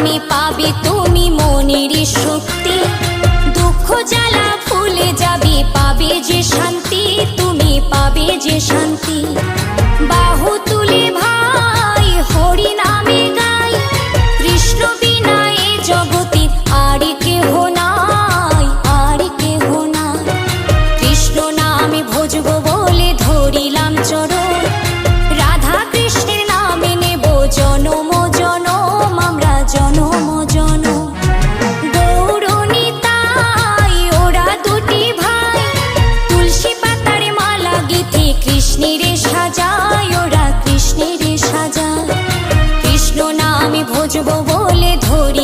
নামে পাবে তুমি মনের শক্তি, দুঃখ জ্বালা ভুলে যাবে, পাবে যে শান্তি, তুমি পাবে যে শান্তি। বাহু তুলে ভাই হরি নামে গাই, কৃষ্ণ বিনা এ জগতে আর কেহ নাই, আর কেহ নাই। কৃষ্ণ নামে ভজব বলে ধরিলাম চরণ, রাধা কৃষ্ণের নামে নেব জনম জনম, আমরা জনম জনম। গৌর নিতাই ওরা দুটি ভাই, তুলসী পাতার মালা গেঁথে কৃষ্ণের সাজায়, ওরা কৃষ্ণের সাজায়। কৃষ্ণ নামে ভজব বলে ধরি